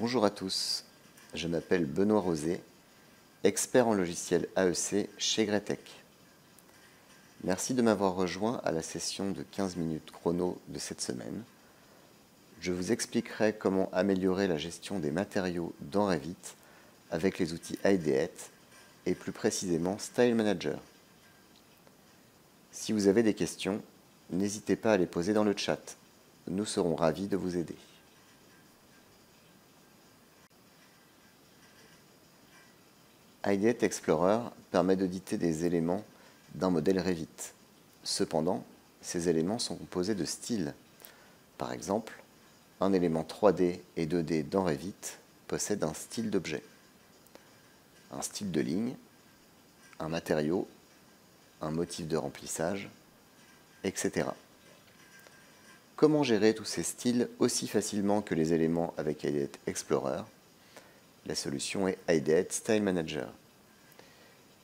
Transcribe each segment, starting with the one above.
Bonjour à tous, je m'appelle Benoît Rosé, expert en logiciel AEC chez Gretech. Merci de m'avoir rejoint à la session de 15 minutes chrono de cette semaine. Je vous expliquerai comment améliorer la gestion des matériaux dans Revit avec les outils IDET et plus précisément Style Manager. Si vous avez des questions, n'hésitez pas à les poser dans le chat. Nous serons ravis de vous aider. IDET Explorer permet d'auditer des éléments d'un modèle Revit. Cependant, ces éléments sont composés de styles. Par exemple, un élément 3D et 2D dans Revit possède un style d'objet, un style de ligne, un matériau, un motif de remplissage, etc. Comment gérer tous ces styles aussi facilement que les éléments avec IDET Explorer? La solution est IDET Style Manager.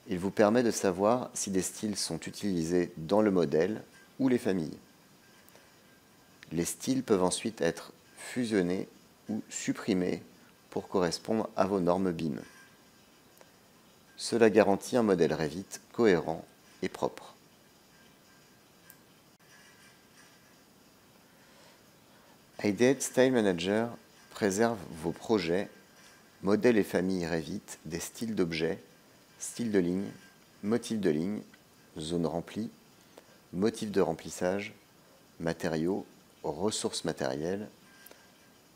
Il vous permet de savoir si des styles sont utilisés dans le modèle ou les familles. Les styles peuvent ensuite être fusionnés ou supprimés pour correspondre à vos normes BIM. Cela garantit un modèle Revit cohérent et propre. IDET Style Manager préserve vos projets, modèles et familles Revit des styles d'objets, style de ligne, motif de ligne, zone remplie, motif de remplissage, matériaux, ressources matérielles,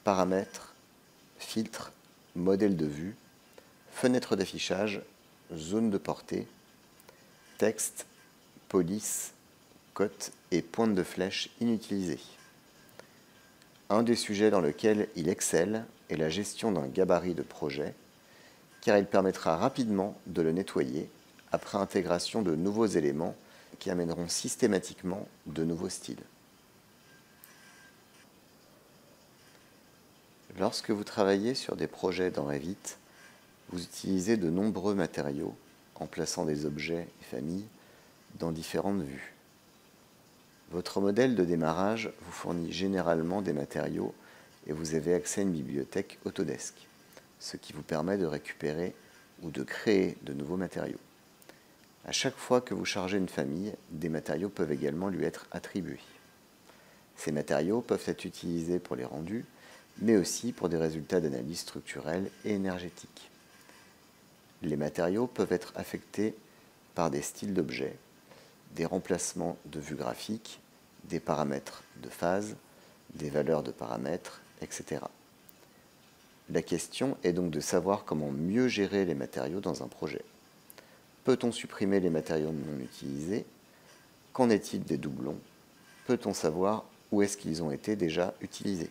paramètres, filtres, modèle de vue, fenêtre d'affichage, zone de portée, texte, police, cote et pointe de flèche inutilisés. Un des sujets dans lequel il excelle est la gestion d'un gabarit de projet, car il permettra rapidement de le nettoyer après intégration de nouveaux éléments qui amèneront systématiquement de nouveaux styles. Lorsque vous travaillez sur des projets dans Revit, vous utilisez de nombreux matériaux en plaçant des objets et familles dans différentes vues. Votre modèle de démarrage vous fournit généralement des matériaux et vous avez accès à une bibliothèque Autodesk, ce qui vous permet de récupérer ou de créer de nouveaux matériaux. À chaque fois que vous chargez une famille, des matériaux peuvent également lui être attribués. Ces matériaux peuvent être utilisés pour les rendus, mais aussi pour des résultats d'analyse structurelle et énergétique. Les matériaux peuvent être affectés par des styles d'objets, des remplacements de vue graphique, des paramètres de phase, des valeurs de paramètres, etc. La question est donc de savoir comment mieux gérer les matériaux dans un projet. Peut-on supprimer les matériaux non utilisés? Qu'en est-il des doublons? Peut-on savoir où est-ce qu'ils ont été déjà utilisés?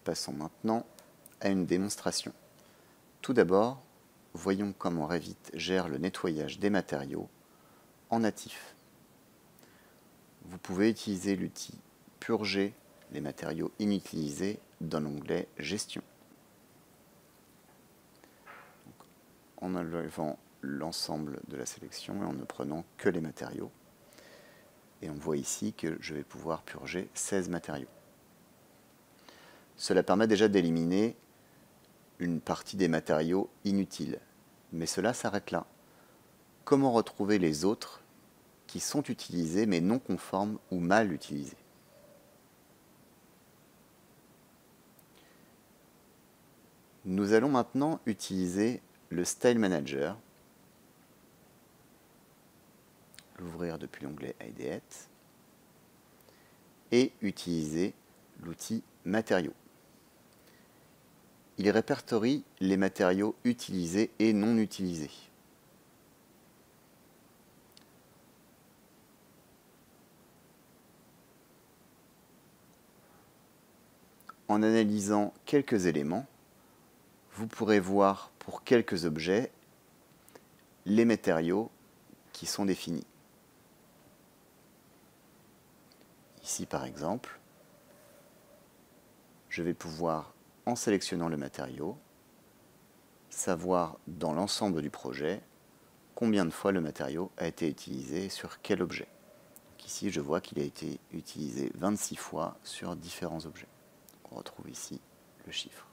Passons maintenant à une démonstration. Tout d'abord, voyons comment Revit gère le nettoyage des matériaux en natif. Vous pouvez utiliser l'outil Purger les matériaux inutilisés dans l'onglet Gestion. En enlevant l'ensemble de la sélection et en ne prenant que les matériaux. Et on voit ici que je vais pouvoir purger 16 matériaux. Cela permet déjà d'éliminer une partie des matériaux inutiles. Mais cela s'arrête là. Comment retrouver les autres qui sont utilisés mais non conformes ou mal utilisés? Nous allons maintenant utiliser le Style Manager, l'ouvrir depuis l'onglet IDET, et utiliser l'outil Matériaux. Il répertorie les matériaux utilisés et non utilisés. En analysant quelques éléments, vous pourrez voir pour quelques objets les matériaux qui sont définis. Ici par exemple, je vais pouvoir, en sélectionnant le matériau, savoir dans l'ensemble du projet combien de fois le matériau a été utilisé et sur quel objet. Donc ici, je vois qu'il a été utilisé 26 fois sur différents objets. On retrouve ici le chiffre.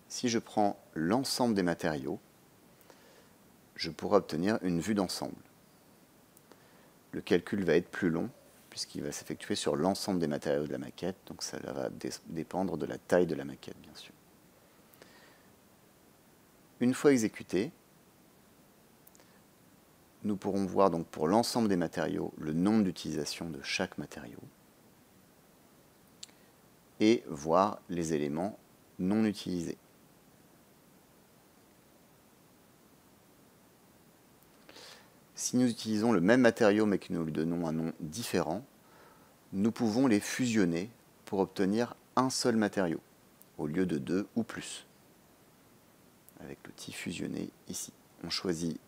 Si je prends l'ensemble des matériaux, je pourrai obtenir une vue d'ensemble. Le calcul va être plus long, puisqu'il va s'effectuer sur l'ensemble des matériaux de la maquette, donc ça va dépendre de la taille de la maquette, bien sûr. Une fois exécuté, nous pourrons voir donc pour l'ensemble des matériaux le nombre d'utilisations de chaque matériau et voir les éléments non utilisés. Si nous utilisons le même matériau mais que nous lui donnons un nom différent, nous pouvons les fusionner pour obtenir un seul matériau, au lieu de 2 ou plus. Avec l'outil fusionner ici, on choisit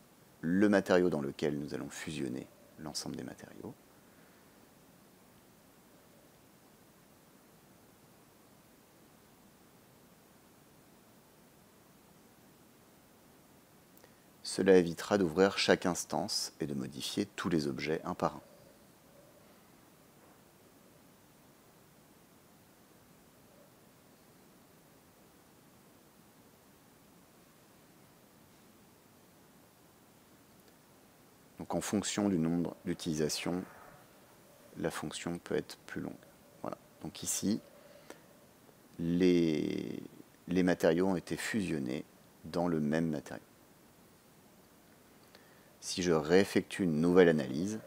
le matériau dans lequel nous allons fusionner l'ensemble des matériaux. Cela évitera d'ouvrir chaque instance et de modifier tous les objets un par un. Donc en fonction du nombre d'utilisations, la fonction peut être plus longue. Voilà. Donc ici, les matériaux ont été fusionnés dans le même matériau. Si je réeffectue une nouvelle analyse,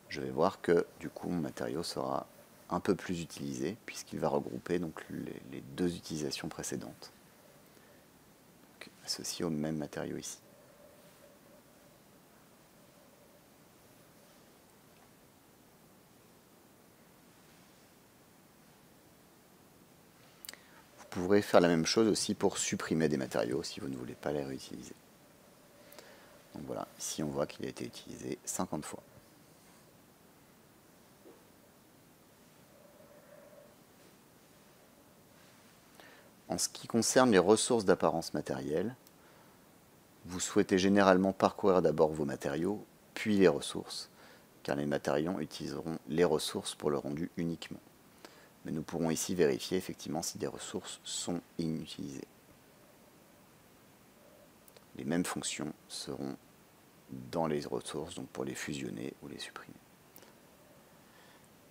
je vais voir que du coup mon matériau sera un peu plus utilisé puisqu'il va regrouper donc les deux utilisations précédentes, donc, associées au même matériau ici. Vous pourrez faire la même chose aussi pour supprimer des matériaux si vous ne voulez pas les réutiliser. Donc voilà, ici on voit qu'il a été utilisé 50 fois. En ce qui concerne les ressources d'apparence matérielle, vous souhaitez généralement parcourir d'abord vos matériaux, puis les ressources, car les matériaux utiliseront les ressources pour le rendu uniquement. Mais nous pourrons ici vérifier effectivement si des ressources sont inutilisées. Les mêmes fonctions seront dans les ressources, donc pour les fusionner ou les supprimer.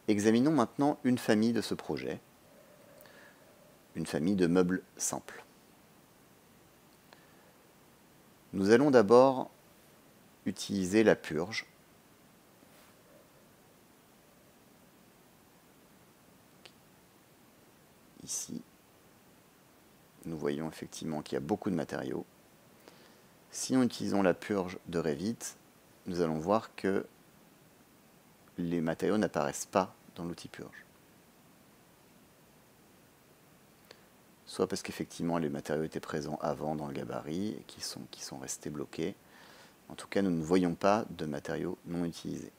Examinons maintenant une famille de ce projet, une famille de meubles simples. Nous allons d'abord utiliser la purge. Ici, nous voyons effectivement qu'il y a beaucoup de matériaux. Si nous utilisons la purge de Revit, nous allons voir que les matériaux n'apparaissent pas dans l'outil purge. Soit parce qu'effectivement les matériaux étaient présents avant dans le gabarit et qui sont restés bloqués. En tout cas, nous ne voyons pas de matériaux non utilisés.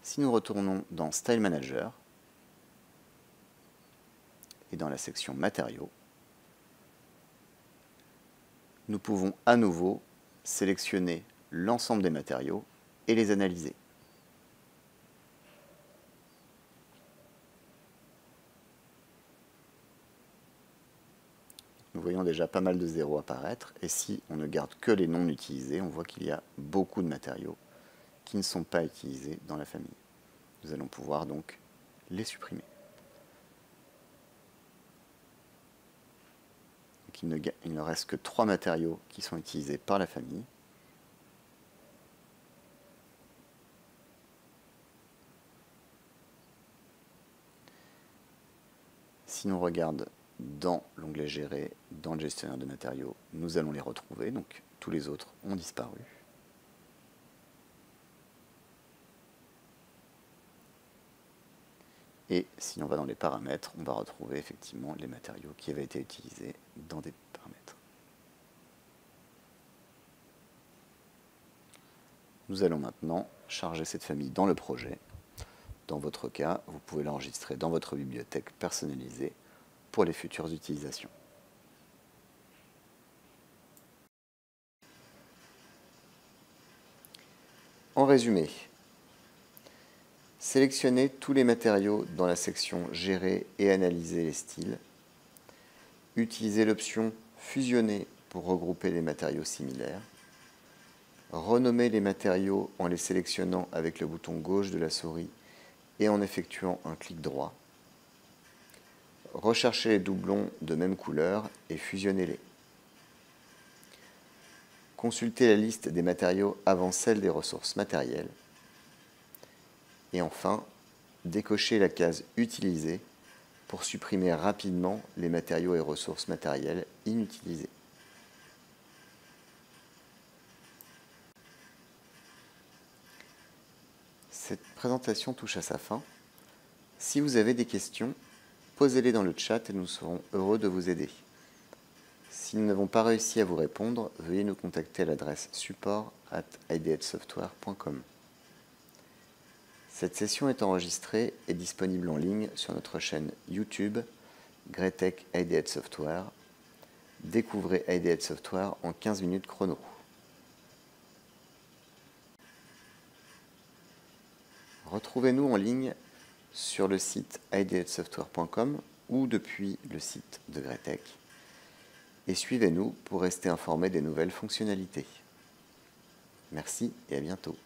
Si nous retournons dans Style Manager et dans la section Matériaux, nous pouvons à nouveau sélectionner l'ensemble des matériaux et les analyser. Nous voyons déjà pas mal de zéros apparaître, et si on ne garde que les non utilisés, on voit qu'il y a beaucoup de matériaux qui ne sont pas utilisés dans la famille. Nous allons pouvoir donc les supprimer. Donc il ne reste que 3 matériaux qui sont utilisés par la famille. Si on regarde dans l'onglet Gérer, dans le gestionnaire de matériaux, nous allons les retrouver, donc tous les autres ont disparu. Et si on va dans les paramètres, on va retrouver effectivement les matériaux qui avaient été utilisés dans des paramètres. Nous allons maintenant charger cette famille dans le projet. Dans votre cas, vous pouvez l'enregistrer dans votre bibliothèque personnalisée pour les futures utilisations. En résumé, sélectionnez tous les matériaux dans la section « Gérer et analyser les styles ». Utilisez l'option « Fusionner » pour regrouper les matériaux similaires. Renommez les matériaux en les sélectionnant avec le bouton gauche de la souris et en effectuant un clic droit. Recherchez les doublons de même couleur et fusionnez-les. Consultez la liste des matériaux avant celle des ressources matérielles. Et enfin, décochez la case « Utiliser » pour supprimer rapidement les matériaux et ressources matérielles inutilisés. Cette présentation touche à sa fin. Si vous avez des questions, posez-les dans le chat et nous serons heureux de vous aider. Si nous n'avons pas réussi à vous répondre, veuillez nous contacter à l'adresse support@idsoftware.com. Cette session est enregistrée et disponible en ligne sur notre chaîne YouTube Greatech IDH Software. Découvrez IDH Software en 15 minutes chrono. Retrouvez-nous en ligne sur le site idhsoftware.com ou depuis le site de Greatech. Et suivez-nous pour rester informé des nouvelles fonctionnalités. Merci et à bientôt.